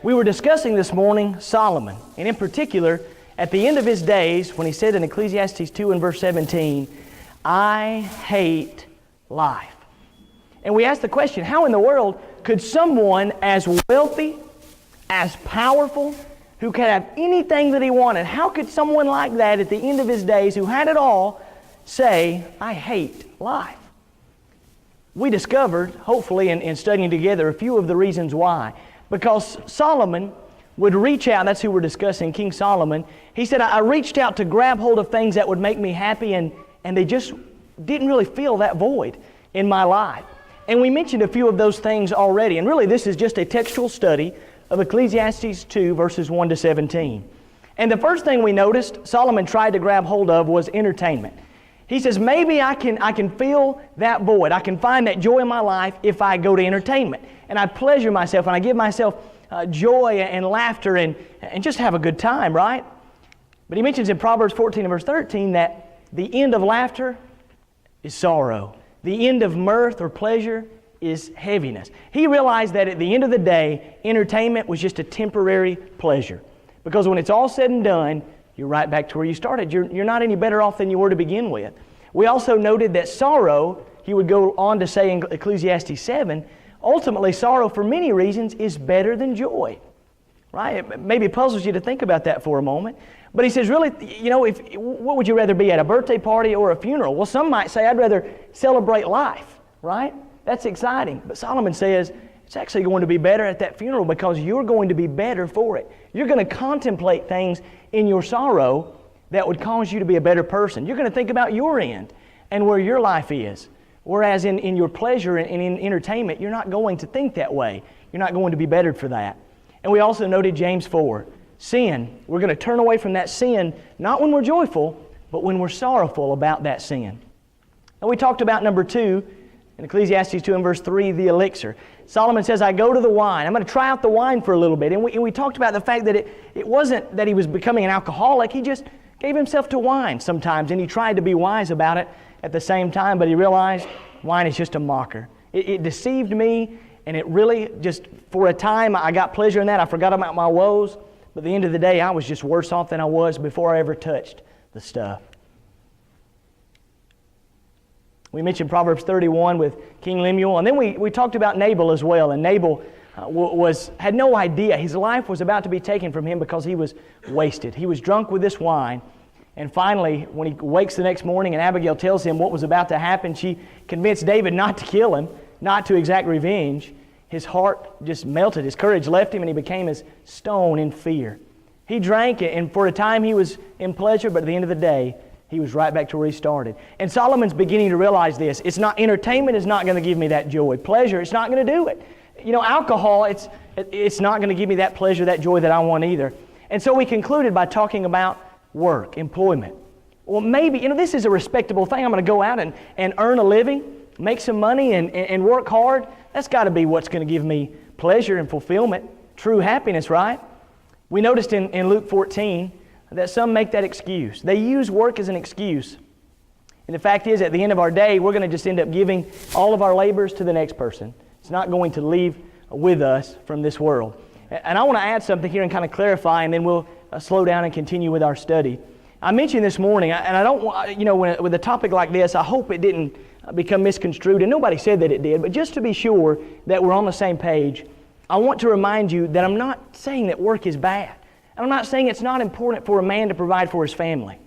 We were discussing this morning Solomon, and in particular, at the end of his days, when he said in Ecclesiastes 2 and verse 17, I hate life. And we asked the question, how in the world could someone as wealthy, as powerful, who could have anything that he wanted, how could someone like that at the end of his days, who had it all, say, I hate life? We discovered, hopefully in studying together, a few of the reasons why. Because Solomon would reach out, that's who we're discussing, King Solomon. He said, I reached out to grab hold of things that would make me happy, and they just didn't really fill that void in my life. And we mentioned a few of those things already. And really, this is just a textual study of Ecclesiastes 2, verses 1 to 17. And the first thing we noticed Solomon tried to grab hold of was entertainment. He says, maybe I can fill that void. I can find that joy in my life if I go to entertainment. And I pleasure myself and I give myself joy and laughter and just have a good time, right? But he mentions in Proverbs 14 and verse 13 that the end of laughter is sorrow. The end of mirth or pleasure is heaviness. He realized that at the end of the day, entertainment was just a temporary pleasure. Because when it's all said and done, you're right back to where you started. You're not any better off than you were to begin with. We also noted that sorrow, he would go on to say in Ecclesiastes 7, ultimately sorrow for many reasons is better than joy. Right? It maybe puzzles you to think about that for a moment. But he says, really, what would you rather be at, a birthday party or a funeral? Well, some might say, I'd rather celebrate life, right? That's exciting. But Solomon says, it's actually going to be better at that funeral because you're going to be better for it. You're going to contemplate things in your sorrow that would cause you to be a better person. You're going to think about your end and where your life is. Whereas in your pleasure and in entertainment, you're not going to think that way. You're not going to be bettered for that. And we also noted James 4. Sin, we're going to turn away from that sin, not when we're joyful, but when we're sorrowful about that sin. And we talked about number 2, in Ecclesiastes 2 and verse 3, the elixir. Solomon says, I go to the wine. I'm going to try out the wine for a little bit. And we talked about the fact that it wasn't that he was becoming an alcoholic. He just gave himself to wine sometimes, and he tried to be wise about it at the same time, but he realized wine is just a mocker. It deceived me, and it really just, for a time, I got pleasure in that. I forgot about my woes. But at the end of the day, I was just worse off than I was before I ever touched the stuff. We mentioned Proverbs 31 with King Lemuel, and then we talked about Nabal as well. And Nabal had no idea. His life was about to be taken from him because he was wasted. He was drunk with this wine. And finally, when he wakes the next morning and Abigail tells him what was about to happen, she convinced David not to kill him, not to exact revenge. His heart just melted. His courage left him, and he became as stone in fear. He drank it, and for a time he was in pleasure, but at the end of the day, he was right back to where he started. And Solomon's beginning to realize this. Entertainment is not going to give me that joy. Pleasure, it's not going to do it. Alcohol, it's not going to give me that pleasure, that joy that I want either. And so we concluded by talking about work, employment. Well, maybe, this is a respectable thing. I'm going to go out and earn a living, make some money, and work hard. That's got to be what's going to give me pleasure and fulfillment, true happiness, right? We noticed in Luke 14 that some make that excuse. They use work as an excuse. And the fact is, at the end of our day, we're going to just end up giving all of our labors to the next person. It's not going to leave with us from this world. And I want to add something here and kind of clarify, and then we'll slow down and continue with our study. I mentioned this morning, and I don't want, with a topic like this, I hope it didn't become misconstrued, and nobody said that it did, but just to be sure that we're on the same page, I want to remind you that I'm not saying that work is bad. And I'm not saying it's not important for a man to provide for his family.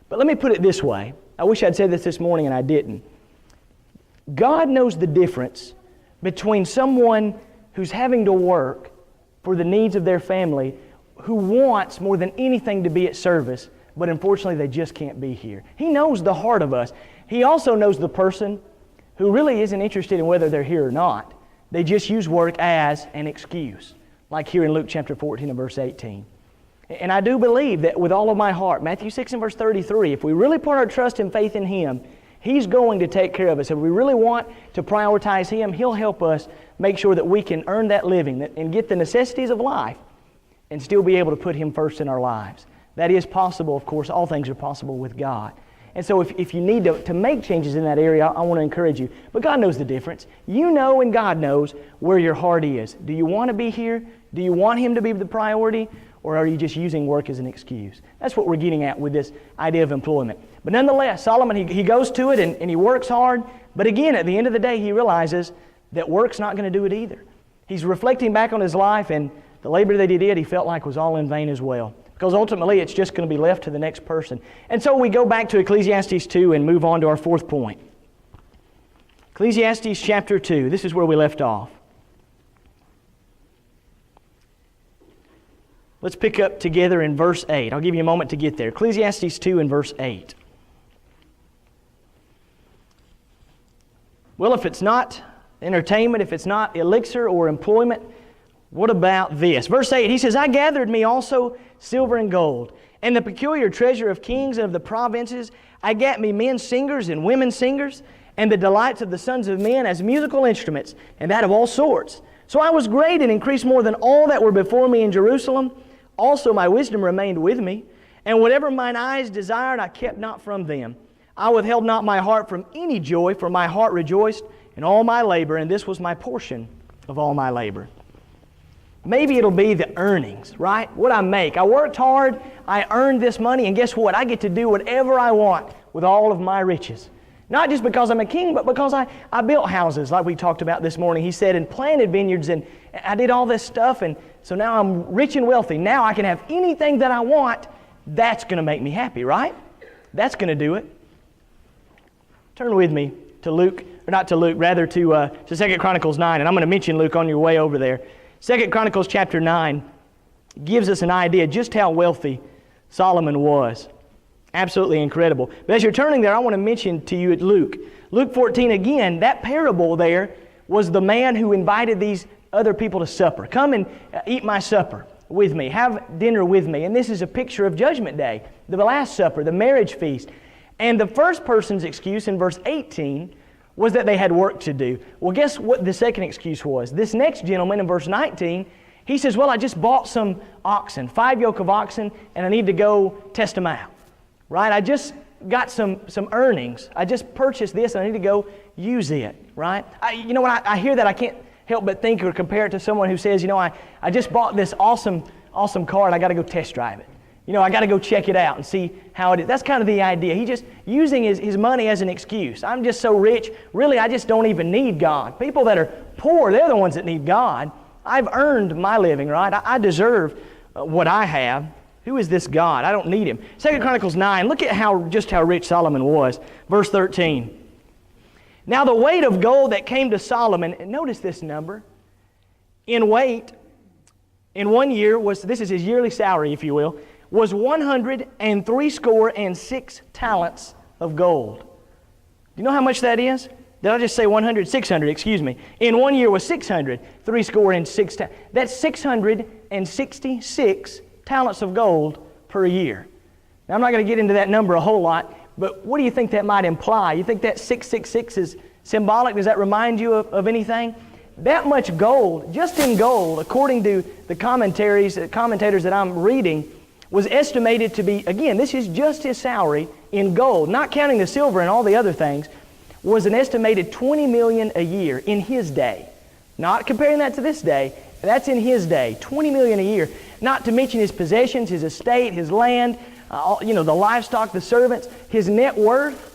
But let me put it this way. I wish I'd said this morning and I didn't. God knows the difference between someone who's having to work for the needs of their family, who wants more than anything to be at service, but unfortunately they just can't be here. He knows the heart of us. He also knows the person who really isn't interested in whether they're here or not. They just use work as an excuse, like here in Luke chapter 14 and verse 18. And I do believe that with all of my heart, Matthew 6 and verse 33, if we really put our trust and faith in Him, He's going to take care of us. If we really want to prioritize Him, He'll help us make sure that we can earn that living and get the necessities of life and still be able to put Him first in our lives. That is possible, of course. All things are possible with God. And so if you need to make changes in that area, I want to encourage you. But God knows the difference. You know and God knows where your heart is. Do you want to be here? Do you want Him to be the priority? Or are you just using work as an excuse? That's what we're getting at with this idea of employment. But nonetheless, Solomon, he goes to it and he works hard. But again, at the end of the day, he realizes that work's not going to do it either. He's reflecting back on his life, and the labor that he did, he felt like was all in vain as well. Because ultimately, it's just going to be left to the next person. And so we go back to Ecclesiastes 2 and move on to our fourth point. Ecclesiastes chapter 2, this is where we left off. Let's pick up together in verse 8. I'll give you a moment to get there. Ecclesiastes 2 and verse 8. Well, if it's not entertainment, if it's not elixir or employment, what about this? Verse 8, he says, I gathered me also silver and gold, and the peculiar treasure of kings and of the provinces. I gat me men singers and women singers, and the delights of the sons of men as musical instruments, and that of all sorts. So I was great and increased more than all that were before me in Jerusalem. Also my wisdom remained with me, and whatever mine eyes desired I kept not from them. I withheld not my heart from any joy, for my heart rejoiced in all my labor, and this was my portion of all my labor. Maybe it'll be the earnings, right? What I make. I worked hard, I earned this money, and guess what? I get to do whatever I want with all of my riches. Not just because I'm a king, but because I built houses like we talked about this morning. He said, and planted vineyards, and I did all this stuff, and so now I'm rich and wealthy. Now I can have anything that I want. That's going to make me happy, right? That's going to do it. Turn with me to Luke, or not to Luke, rather to 2 Chronicles 9, and I'm going to mention Luke on your way over there. 2 Chronicles chapter 9 gives us an idea just how wealthy Solomon was. Absolutely incredible. But as you're turning there, I want to mention to you at Luke. Luke 14 again, that parable there was the man who invited these other people to supper. Come and eat my supper with me. Have dinner with me. And this is a picture of Judgment Day, the Last Supper, the marriage feast. And the first person's excuse in verse 18 was that they had work to do. Well, guess what the second excuse was? This next gentleman in verse 19, he says, well, I just bought some oxen, 5 yoke of oxen, and I need to go test them out. Right? I just got some earnings. I just purchased this, and I need to go use it. Right? When I hear that, I can't help but think or compare it to someone who says, I just bought this awesome car, and I got to go test drive it. I got to go check it out and see how it is. That's kind of the idea. He's just using his money as an excuse. I'm just so rich. Really, I just don't even need God. People that are poor, they're the ones that need God. I've earned my living, right? I deserve what I have. Who is this God? I don't need Him. 2 Chronicles 9, look at how rich Solomon was. Verse 13. Now the weight of gold that came to Solomon, and notice this number, in weight, in 1 year, this is his yearly salary, if you will, was 166 talents of gold. Do you know how much that is? Did I just say 100? 600, excuse me. In 1 year was 600, 66 talents. That's 666 talents of gold per year. Now, I'm not going to get into that number a whole lot, but what do you think that might imply? You think that 666 is symbolic? Does that remind you of anything? That much gold, just in gold, according to the commentators that I'm reading, was estimated to be, again, this is just his salary in gold, not counting the silver and all the other things, was an estimated $20 million a year in his day. Not comparing that to this day, that's in his day, $20 million a year. Not to mention his possessions, his estate, his land, the livestock, the servants. His net worth,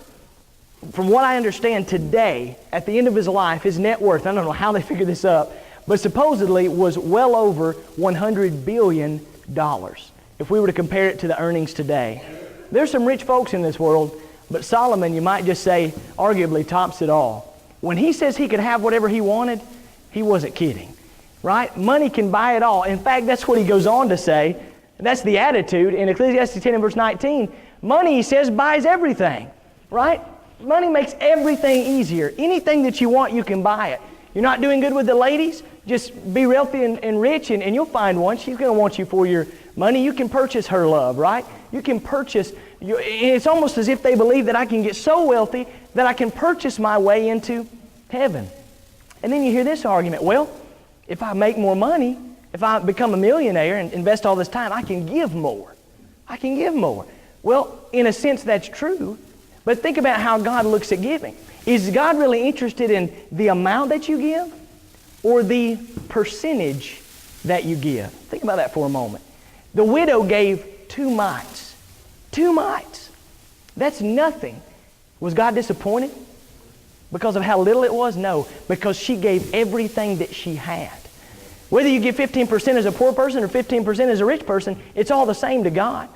from what I understand today, at the end of his life, his net worth, I don't know how they figured this up, but supposedly was well over $100 billion. If we were to compare it to the earnings today. There's some rich folks in this world, but Solomon, you might just say, arguably tops it all. When he says he could have whatever he wanted, he wasn't kidding. Right? Money can buy it all. In fact, that's what he goes on to say. That's the attitude in Ecclesiastes 10 and verse 19. Money, he says, buys everything. Right? Money makes everything easier. Anything that you want, you can buy it. You're not doing good with the ladies? Just be wealthy and rich, and you'll find one. She's going to want you for your money. You can purchase her love, right? You can purchase. It's almost as if they believe that I can get so wealthy that I can purchase my way into heaven. And then you hear this argument. Well, if I make more money, if I become a millionaire and invest all this time, I can give more. I can give more. Well, in a sense, that's true. But think about how God looks at giving. Is God really interested in the amount that you give or the percentage that you give? Think about that for a moment. The widow gave 2 mites. 2 mites. That's nothing. Was God disappointed because of how little it was? No, because she gave everything that she had. Whether you give 15% as a poor person or 15% as a rich person, it's all the same to God.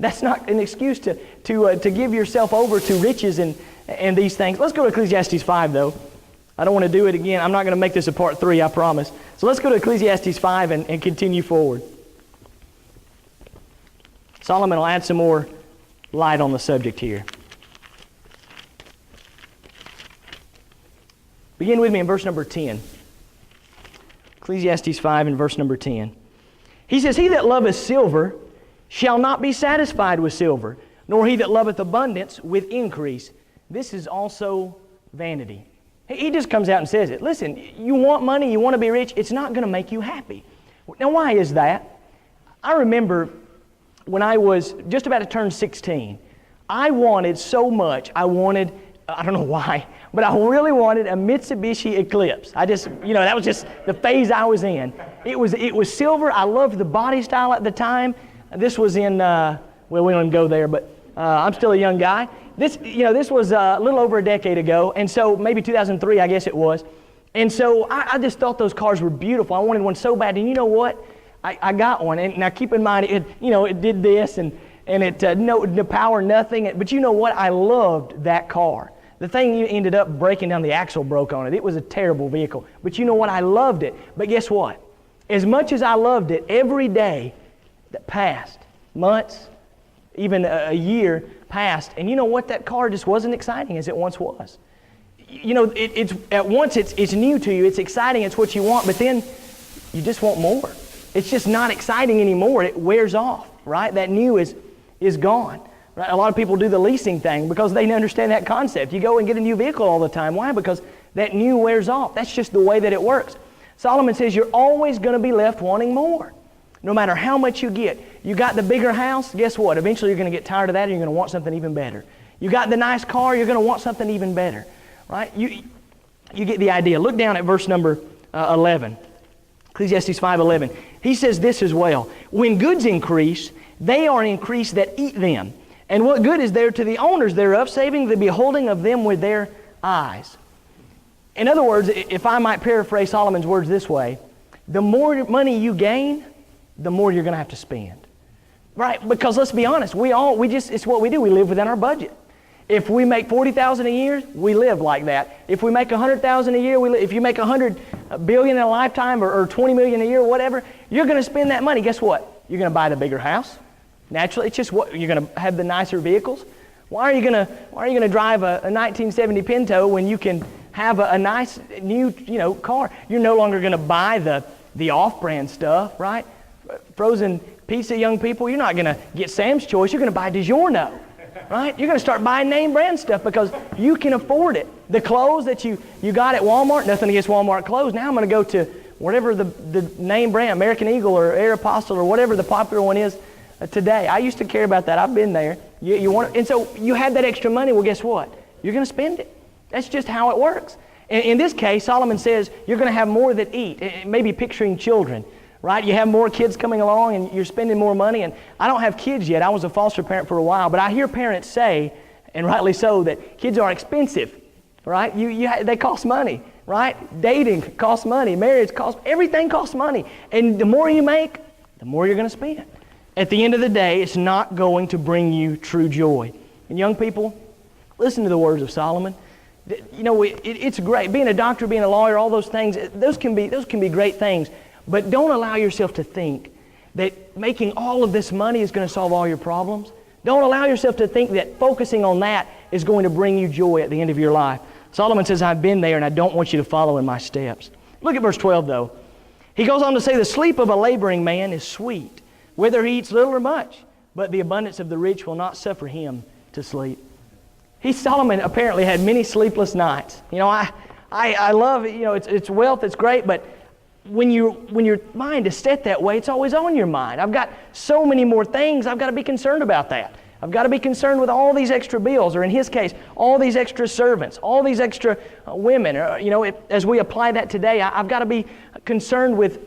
That's not an excuse to give yourself over to riches and these things. Let's go to Ecclesiastes 5, though. I don't want to do it again. I'm not going to make this a part 3, I promise. So let's go to Ecclesiastes 5 and continue forward. Solomon will add some more light on the subject here. Begin with me in verse number 10. Ecclesiastes 5 and verse number 10. He says, "He that loveth silver shall not be satisfied with silver, nor he that loveth abundance with increase. This is also vanity." He just comes out and says it. Listen, you want money, you want to be rich, it's not going to make you happy. Now, why is that? I remember when I was just about to turn 16, I wanted so much, I don't know why, but I really wanted a Mitsubishi Eclipse. That was just the phase I was in. It was silver. I loved the body style at the time. This was in, we don't even go there, but I'm still a young guy. This was a little over a decade ago, and so maybe 2003, I guess it was. And so I just thought those cars were beautiful. I wanted one so bad, and you know what? I got one. And now keep in mind, it did this, and it no power, nothing. But you know what? I loved that car. The thing ended up breaking down, the axle broke on it. It was a terrible vehicle. But you know what? I loved it. But guess what? As much as I loved it, every day that passed, months, even a year passed, and you know what? That car just wasn't exciting as it once was. It's at once it's new to you, it's exciting, it's what you want, but then you just want more. It's just not exciting anymore. It wears off, right? That new is gone. Right? A lot of people do the leasing thing because they understand that concept. You go and get a new vehicle all the time. Why? Because that new wears off. That's just the way that it works. Solomon says you're always going to be left wanting more, no matter how much you get. You got the bigger house, guess what? Eventually you're going to get tired of that and you're going to want something even better. You got the nice car, you're going to want something even better. Right? You get the idea. Look down at verse number 11. Ecclesiastes 5:11. He says this as well. "When goods increase, they are increased that eat them. And what good is there to the owners thereof, saving the beholding of them with their eyes?" In other words, if I might paraphrase Solomon's words this way, the more money you gain, the more you're going to have to spend. Right? Because let's be honest, it's what we do. We live within our budget. If we make $40,000 a year, we live like that. If we make $100,000 a year, if you make $100 billion in a lifetime or $20 million a year, whatever, you're going to spend that money. Guess what? You're going to buy the bigger house. Naturally, it's just what you're going to have, the nicer vehicles. Why are you going to drive a 1970 Pinto when you can have a nice new car? You're no longer going to buy the off-brand stuff, right? Frozen pizza, young people. You're not going to get Sam's Choice. You're going to buy DiGiorno, right? You're going to start buying name brand stuff because you can afford it. The clothes that you got at Walmart, nothing against Walmart clothes. Now I'm going to go to whatever the name brand, American Eagle or Aeropostale or whatever the popular one is. Today, I used to care about that. I've been there. And so you had that extra money. Well, guess what? You're going to spend it. That's just how it works. In this case, Solomon says you're going to have more that eat. Maybe picturing children, right? You have more kids coming along and you're spending more money. And I don't have kids yet. I was a foster parent for a while, but I hear parents say, and rightly so, that kids are expensive, right? They cost money, right? Dating costs money. Marriage costs, everything costs money. And the more you make, the more you're going to spend. At the end of the day, it's not going to bring you true joy. And young people, listen to the words of Solomon. It's great. Being a doctor, being a lawyer, all those things, those can be great things. But don't allow yourself to think that making all of this money is going to solve all your problems. Don't allow yourself to think that focusing on that is going to bring you joy at the end of your life. Solomon says, I've been there and I don't want you to follow in my steps. Look at verse 12 though. He goes on to say, the sleep of a laboring man is sweet, whether he eats little or much, but the abundance of the rich will not suffer him to sleep. Solomon apparently had many sleepless nights. I love it. It's wealth, it's great, but when your mind is set that way, it's always on your mind. I've got so many more things, I've got to be concerned about that. I've got to be concerned with all these extra bills, or in his case, all these extra servants, all these extra women. As we apply that today, I've got to be concerned with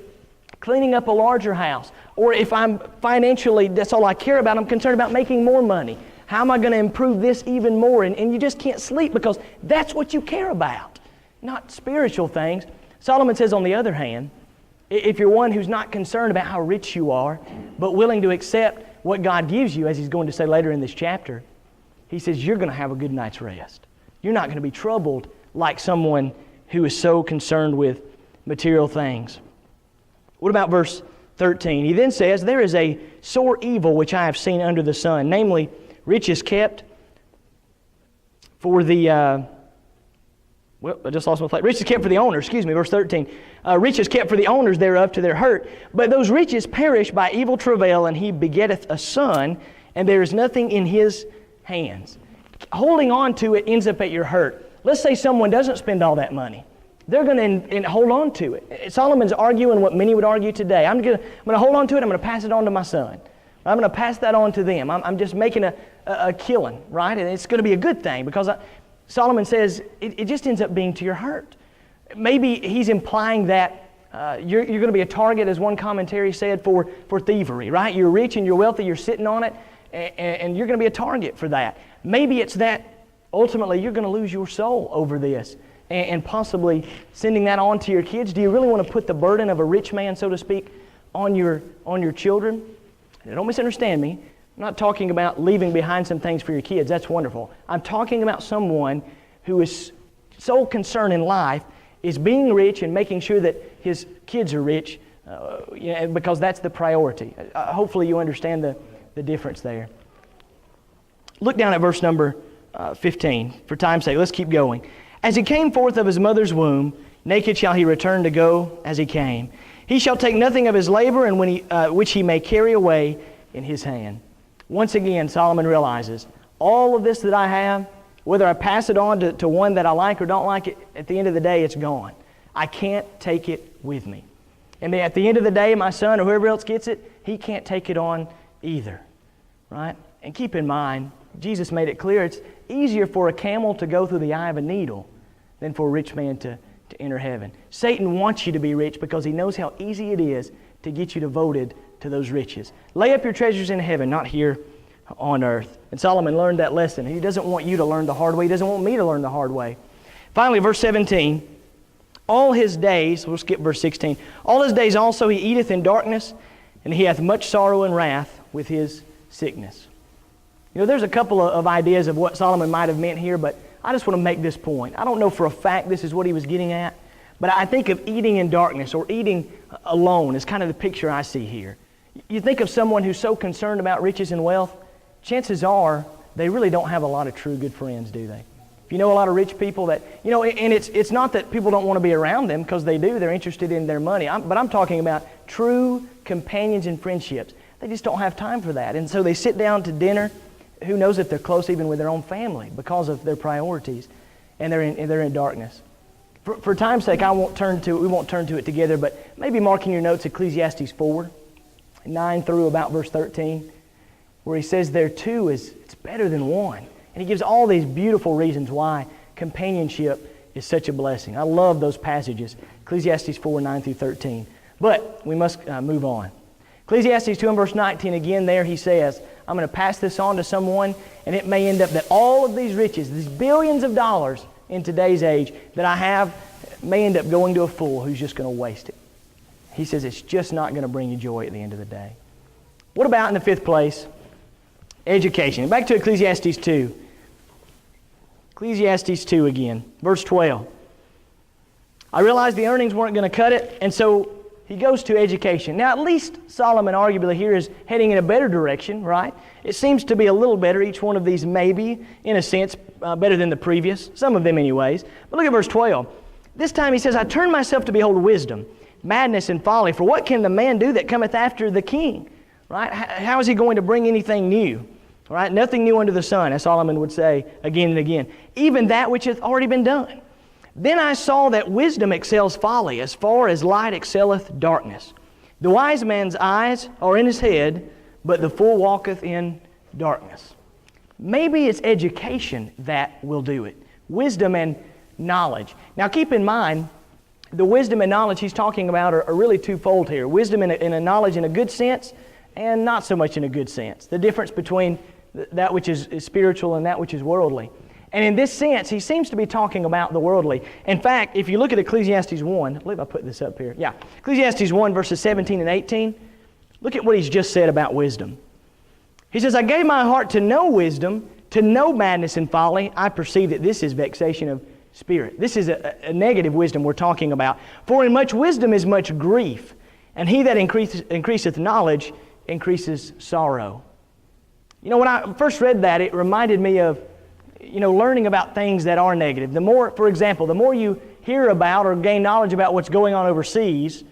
cleaning up a larger house. Or if I'm financially, that's all I care about, I'm concerned about making more money. How am I going to improve this even more? And you just can't sleep because that's what you care about, not spiritual things. Solomon says, on the other hand, if you're one who's not concerned about how rich you are, but willing to accept what God gives you, as he's going to say later in this chapter, he says you're going to have a good night's rest. You're not going to be troubled like someone who is so concerned with material things. What about verse 13? He then says, there is a sore evil which I have seen under the sun, namely, riches kept for the... I just lost my place. Riches kept for the owners, verse 13. Riches kept for the owners thereof to their hurt. But those riches perish by evil travail, and he begetteth a son, and there is nothing in his hands. Holding on to it ends up at your hurt. Let's say someone doesn't spend all that money. They're going to hold on to it. Solomon's arguing what many would argue today. I'm going to hold on to it. I'm going to pass it on to my son. I'm going to pass that on to them. I'm just making a killing, right? And it's going to be a good thing because Solomon says it just ends up being to your hurt. Maybe he's implying that you're going to be a target, as one commentary said, for thievery, right? You're rich and you're wealthy, you're sitting on it, and you're going to be a target for that. Maybe it's that ultimately you're going to lose your soul over this and possibly sending that on to your kids. Do you really want to put the burden of a rich man, so to speak, on your children? Now, don't misunderstand me. I'm not talking about leaving behind some things for your kids. That's wonderful. I'm talking about someone who is sole concern in life is being rich and making sure that his kids are rich because that's the priority. Hopefully you understand the difference there. Look down at verse number 15. For time's sake, let's keep going. As he came forth of his mother's womb, naked shall he return to go as he came. He shall take nothing of his labor, and which he may carry away in his hand. Once again, Solomon realizes, all of this that I have, whether I pass it on to one that I like or don't like it, at the end of the day, it's gone. I can't take it with me. And at the end of the day, my son or whoever else gets it, he can't take it on either. Right? And keep in mind, Jesus made it clear, it's easier for a camel to go through the eye of a needle than for a rich man to enter heaven. Satan wants you to be rich because he knows how easy it is to get you devoted to those riches. Lay up your treasures in heaven, not here on earth. And Solomon learned that lesson. He doesn't want you to learn the hard way. He doesn't want me to learn the hard way. Finally, verse 17, all his days, we'll skip verse 16, all his days also he eateth in darkness, and he hath much sorrow and wrath with his sickness. There's a couple of ideas of what Solomon might have meant here, but I just want to make this point. I don't know for a fact this is what he was getting at, but I think of eating in darkness or eating alone is kind of the picture I see here. You think of someone who's so concerned about riches and wealth, chances are they really don't have a lot of true good friends, do they? If you know a lot of rich people that, and it's not that people don't want to be around them, because they do, they're interested in their money, but I'm talking about true companions and friendships. They just don't have time for that. And so they sit down to dinner, who knows if they're close even with their own family because of their priorities, and they're in darkness. For time's sake, we won't turn to it together, but maybe mark in your notes Ecclesiastes 4, 9 through about verse 13, where he says there two it's better than one. And he gives all these beautiful reasons why companionship is such a blessing. I love those passages, Ecclesiastes 4, 9 through 13. But we must move on. Ecclesiastes 2 and verse 19, again there he says, I'm going to pass this on to someone, and it may end up that all of these riches, these billions of dollars in today's age that I have, may end up going to a fool who's just going to waste it. He says it's just not going to bring you joy at the end of the day. What about in the fifth place? Education. Back to Ecclesiastes 2. Ecclesiastes 2 again, verse 12. I realized the earnings weren't going to cut it, and so he goes to education. Now, at least Solomon arguably here is heading in a better direction, right? It seems to be a little better, each one of these maybe, in a sense, better than the previous, some of them anyways. But look at verse 12. This time he says, I turn myself to behold wisdom, madness and folly, for what can the man do that cometh after the king? Right? How is he going to bring anything new? Right? Nothing new under the sun, as Solomon would say again and again. Even that which hath already been done. Then I saw that wisdom excels folly, as far as light excelleth darkness. The wise man's eyes are in his head, but the fool walketh in darkness. maybe it's education that will do it. Wisdom and knowledge. Now keep in mind, the wisdom and knowledge he's talking about are really twofold here. Wisdom in a knowledge in a good sense, and not so much in a good sense. The difference between that which is spiritual and that which is worldly. And in this sense, he seems to be talking about the worldly. In fact, if you look at Ecclesiastes 1, I believe I put this up here. Yeah, Ecclesiastes 1 verses 17 and 18, look at what he's just said about wisdom. He says, I gave my heart to know wisdom, to know madness and folly. I perceive that this is vexation of spirit. This is a negative wisdom we're talking about. For in much wisdom is much grief, and he that increaseth knowledge increases sorrow. You know, when I first read that, it reminded me of, learning about things that are negative. The more, for example, the more you hear about or gain knowledge about what's going on overseas,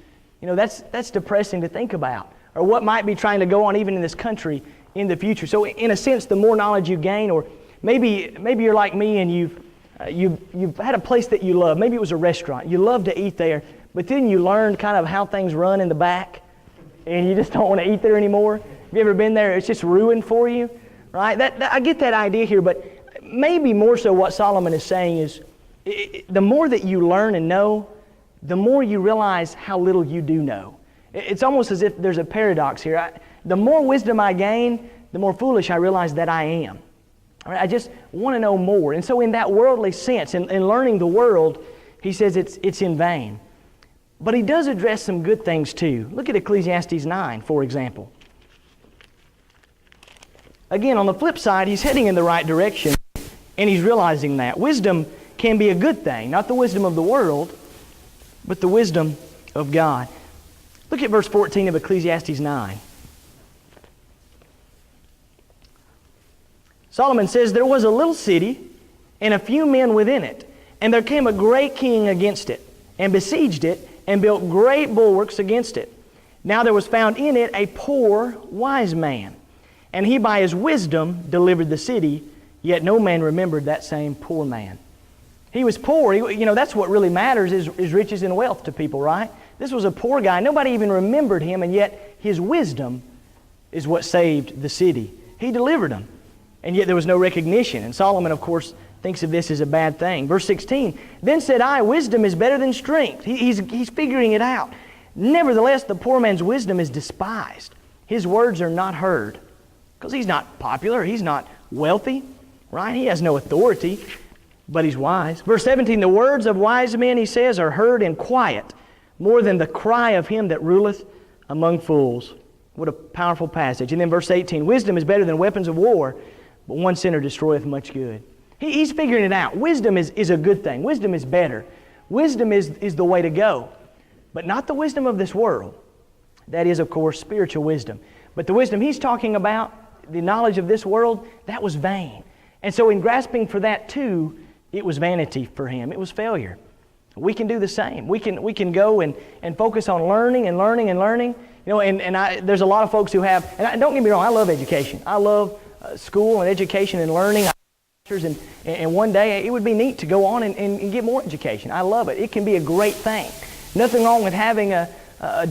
that's depressing to think about. Or what might be trying to go on even in this country in the future. So in a sense, the more knowledge you gain, or maybe you're like me and you've had a place that you love. Maybe it was a restaurant. You love to eat there, but then you learned kind of how things run in the back, and you just don't want to eat there anymore. Have you ever been there? It's just ruined for you, right? I get that idea here, but maybe more so what Solomon is saying is the more that you learn and know, the more you realize how little you do know. It's almost as if there's a paradox here. The more wisdom I gain, the more foolish I realize that I am. All right, I just want to know more. And so in that worldly sense, in learning the world, he says it's in vain. But he does address some good things too. Look at Ecclesiastes 9, for example. Again, on the flip side, he's heading in the right direction, and he's realizing that. Wisdom can be a good thing, not the wisdom of the world, but the wisdom of God. Look at verse 14 of Ecclesiastes 9. Solomon says, there was a little city, and a few men within it, and there came a great king against it, and besieged it, and built great bulwarks against it. Now there was found in it a poor wise man, and he by his wisdom delivered the city, yet no man remembered that same poor man. He was poor. That's what really matters is riches and wealth to people, right? This was a poor guy. Nobody even remembered him, and yet his wisdom is what saved the city. He delivered them, and yet there was no recognition. And Solomon, of course, thinks of this as a bad thing. Verse 16, then said I, wisdom is better than strength. He's figuring it out. Nevertheless, the poor man's wisdom is despised. His words are not heard. Because he's not popular, he's not wealthy, right? He has no authority, but he's wise. Verse 17, the words of wise men, he says, are heard in quiet, more than the cry of him that ruleth among fools. What a powerful passage. And then verse 18, wisdom is better than weapons of war, but one sinner destroyeth much good. He's figuring it out. Wisdom is a good thing. Wisdom is better. Wisdom is the way to go, but not the wisdom of this world. That is, of course, spiritual wisdom. But the wisdom he's talking about, the knowledge of this world, that was vain. And so in grasping for that too, it was vanity for him. It was failure. We can do the same. We can go and focus on learning and learning and learning. There's a lot of folks who have, and don't get me wrong, I love education. I love school and education and learning. And one day it would be neat to go on and get more education. I love it. It can be a great thing. Nothing wrong with having a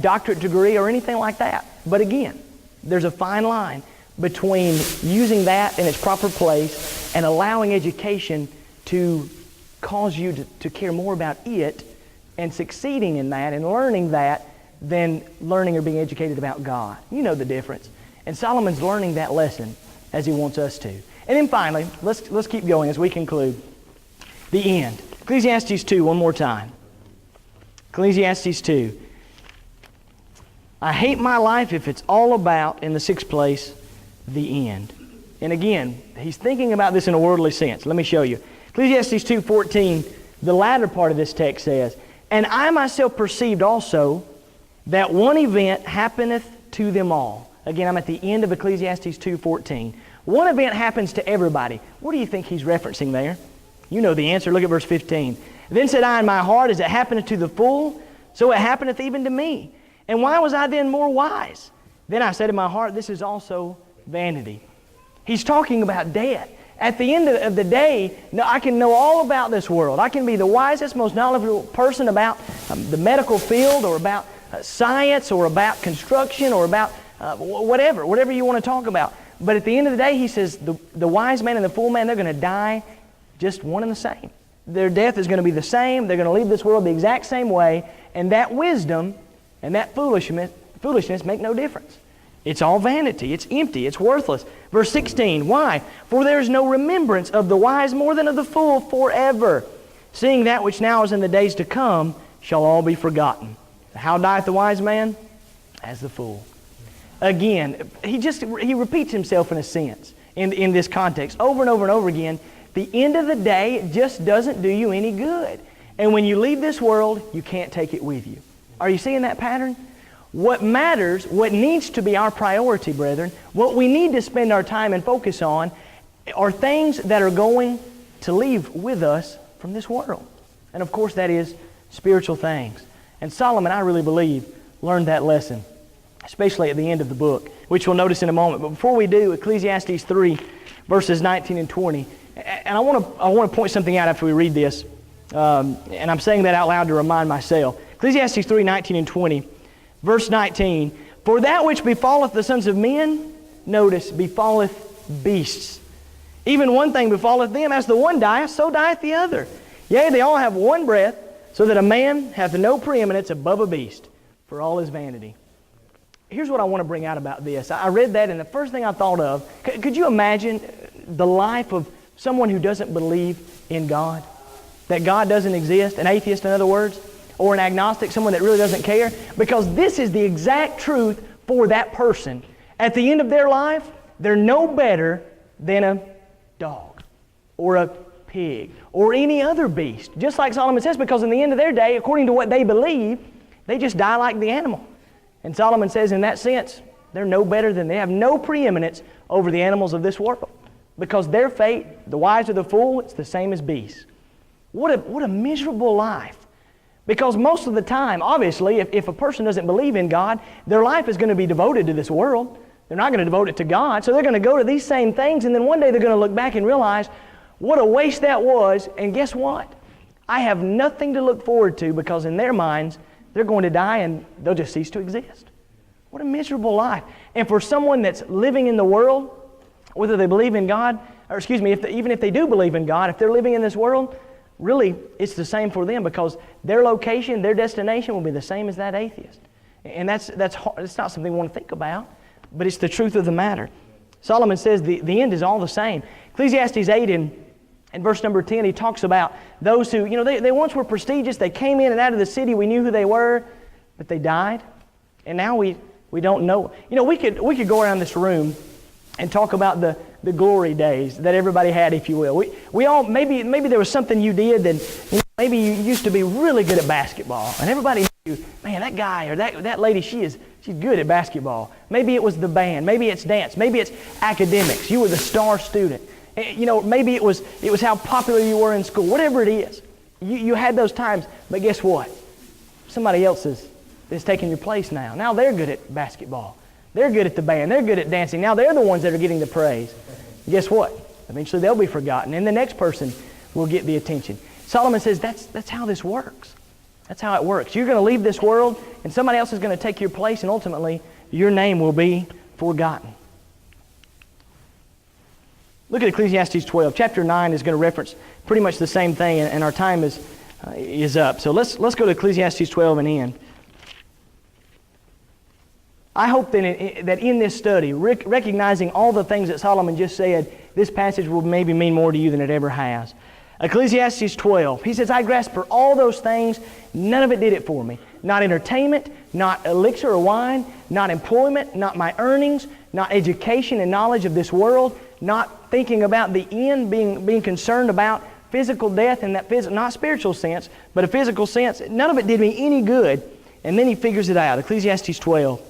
doctorate degree or anything like that. But again, there's a fine line between using that in its proper place and allowing education to cause you to care more about it and succeeding in that and learning that than learning or being educated about God. You know the difference. And Solomon's learning that lesson as he wants us to. And then finally, let's keep going as we conclude. The end. Ecclesiastes 2, one more time. Ecclesiastes 2. I hate my life if it's all about, in the sixth place, the end. And again, he's thinking about this in a worldly sense. Let me show you. Ecclesiastes 2:14, the latter part of this text says, and I myself perceived also that one event happeneth to them all. Again, I'm at the end of Ecclesiastes 2:14. One event happens to everybody. What do you think he's referencing there? You know the answer. Look at verse 15. Then said I in my heart, as it happeneth to the fool, so it happeneth even to me. And why was I then more wise? Then I said in my heart, this is also vanity. He's talking about death. At the end of the day, I can know all about this world. I can be the wisest, most knowledgeable person about the medical field or about science or about construction or about whatever you want to talk about. But at the end of the day, he says the wise man and the fool man, they're going to die just one and the same. Their death is going to be the same. They're going to leave this world the exact same way. And that wisdom and that foolishness make no difference. It's all vanity. It's empty. It's worthless. Verse 16, why? For there is no remembrance of the wise more than of the fool forever. Seeing that which now is in the days to come shall all be forgotten. How dieth the wise man? As the fool. Again, he repeats himself in a sense in this context over and over and over again. The end of the day, it just doesn't do you any good. And when you leave this world, you can't take it with you. Are you seeing that pattern? What matters, what needs to be our priority, brethren, what we need to spend our time and focus on are things that are going to leave with us from this world. And of course, that is spiritual things. And Solomon, I really believe, learned that lesson, especially at the end of the book, which we'll notice in a moment. But before we do, Ecclesiastes 3, verses 19 and 20. And I want to point something out after we read this. And I'm saying that out loud to remind myself. Ecclesiastes 3, 19 and 20. Verse 19. For that which befalleth the sons of men, notice, befalleth beasts. Even one thing befalleth them, as the one dieth, so dieth the other. Yea, they all have one breath, so that a man hath no preeminence above a beast, for all is vanity. Here's what I want to bring out about this. I read that, and the first thing I thought of, could you imagine the life of someone who doesn't believe in God? That God doesn't exist, an atheist in other words, or an agnostic, someone that really doesn't care? Because this is the exact truth for that person. At the end of their life, they're no better than a dog or a pig or any other beast. Just like Solomon says, because in the end of their day, according to what they believe, they just die like the animal. And Solomon says in that sense, they're no better than, they have no preeminence over the animals of this world. Because their fate, the wise or the fool, it's the same as beasts. What a miserable life. Because most of the time, obviously, if a person doesn't believe in God, their life is going to be devoted to this world. They're not going to devote it to God. So they're going to go to these same things, and then one day they're going to look back and realize what a waste that was. And guess what? I have nothing to look forward to, because in their minds, they're going to die and they'll just cease to exist. What a miserable life. And for someone that's living in the world, whether they believe in God, or even if they do believe in God, if they're living in this world, really, it's the same for them, because their location, their destination will be the same as that atheist. And that's hard. It's not something we want to think about, but it's the truth of the matter. Solomon says the end is all the same. Ecclesiastes 8 in verse number 10, he talks about those who, they once were prestigious. They came in and out of the city. We knew who they were, but they died. And now we don't know. We could go around this room and talk about the glory days that everybody had, if you will. We all, maybe there was something you did that, maybe you used to be really good at basketball, and everybody knew, man, that guy or that lady, she's good at basketball. Maybe it was the band, maybe it's dance, maybe it's academics. You were the star student. Maybe it was how popular you were in school. Whatever it is, you had those times. But guess what? Somebody else is taking your place now. Now they're good at basketball. They're good at the band. They're good at dancing. Now they're the ones that are getting the praise. Guess what? Eventually they'll be forgotten, and the next person will get the attention. Solomon says that's how this works. That's how it works. You're going to leave this world, and somebody else is going to take your place, and ultimately your name will be forgotten. Look at Ecclesiastes 12. Chapter 9 is going to reference pretty much the same thing, and our time is up. So let's go to Ecclesiastes 12 and end. I hope that in this study, recognizing all the things that Solomon just said, this passage will maybe mean more to you than it ever has. Ecclesiastes 12, he says, I grasped for all those things, none of it did it for me. Not entertainment, not elixir or wine, not employment, not my earnings, not education and knowledge of this world, not thinking about the end, being concerned about physical death in that not spiritual sense, but a physical sense. None of it did me any good. And then he figures it out. Ecclesiastes 12,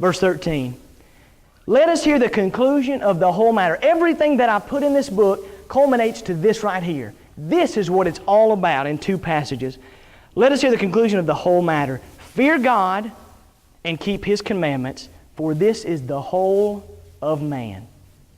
verse 13. Let us hear the conclusion of the whole matter. Everything that I put in this book culminates to this right here. This is what it's all about in two passages. Let us hear the conclusion of the whole matter. Fear God and keep His commandments, for this is the whole of man.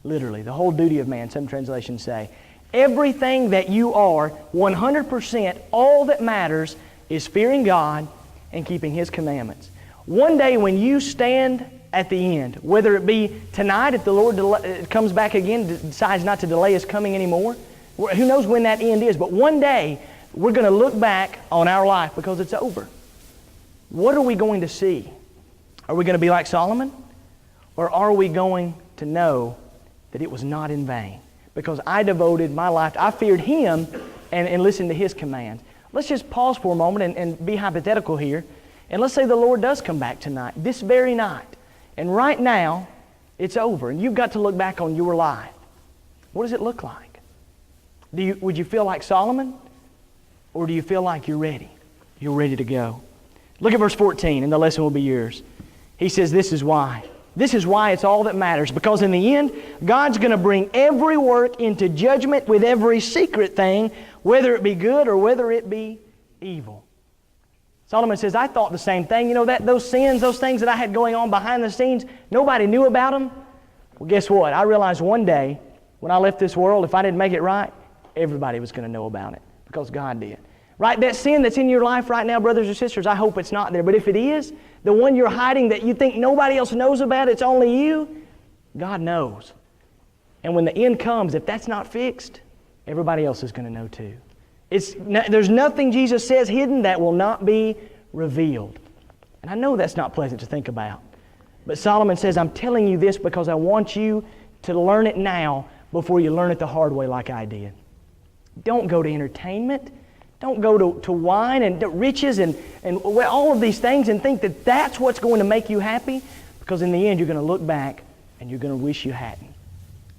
Literally, the whole duty of man, some translations say. Everything that you are, 100%, all that matters is fearing God and keeping His commandments. One day when you stand at the end. Whether it be tonight, if the Lord comes back again, decides not to delay His coming anymore. Who knows when that end is, but one day we're going to look back on our life because it's over. What are we going to see? Are we going to be like Solomon? Or are we going to know that it was not in vain? Because I devoted my life, I feared Him and listened to His commands. Let's just pause for a moment and be hypothetical here. And let's say the Lord does come back tonight, this very night. And right now, it's over. And you've got to look back on your life. What does it look like? Would you feel like Solomon? Or do you feel like you're ready? You're ready to go. Look at verse 14, and the lesson will be yours. He says, this is why. This is why it's all that matters. Because in the end, God's going to bring every work into judgment with every secret thing, whether it be good or whether it be evil. Solomon says, I thought the same thing. You know, those sins, those things that I had going on behind the scenes, nobody knew about them. Well, guess what? I realized one day when I left this world, if I didn't make it right, everybody was going to know about it because God did. Right? That sin that's in your life right now, brothers and sisters, I hope it's not there. But if it is, the one you're hiding that you think nobody else knows about, it's only you, God knows. And when the end comes, if that's not fixed, everybody else is going to know too. There's nothing Jesus says hidden that will not be revealed. And I know that's not pleasant to think about. But Solomon says, I'm telling you this because I want you to learn it now before you learn it the hard way like I did. Don't go to entertainment. Don't go to wine and riches and all of these things and think that that's what's going to make you happy, because in the end you're going to look back and you're going to wish you hadn't.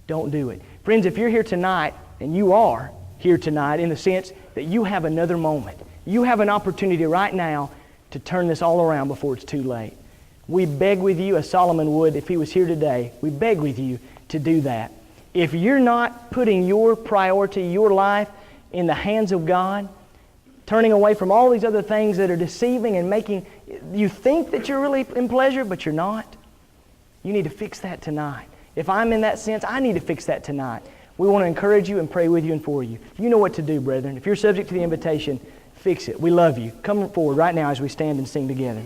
Don't do it. Friends, if you're here tonight, and you are here tonight in the sense that you have another moment, you have an opportunity right now to turn this all around before it's too late. We beg with you, as Solomon would if he was here today, we beg with you to do that. If you're not putting your priority, your life in the hands of God, turning away from all these other things that are deceiving and making you think that you're really in pleasure, but you're not, you need to fix that tonight. If I'm in that sense, I need to fix that tonight. We want to encourage you and pray with you and for you. You know what to do, brethren. If you're subject to the invitation, fix it. We love you. Come forward right now as we stand and sing together.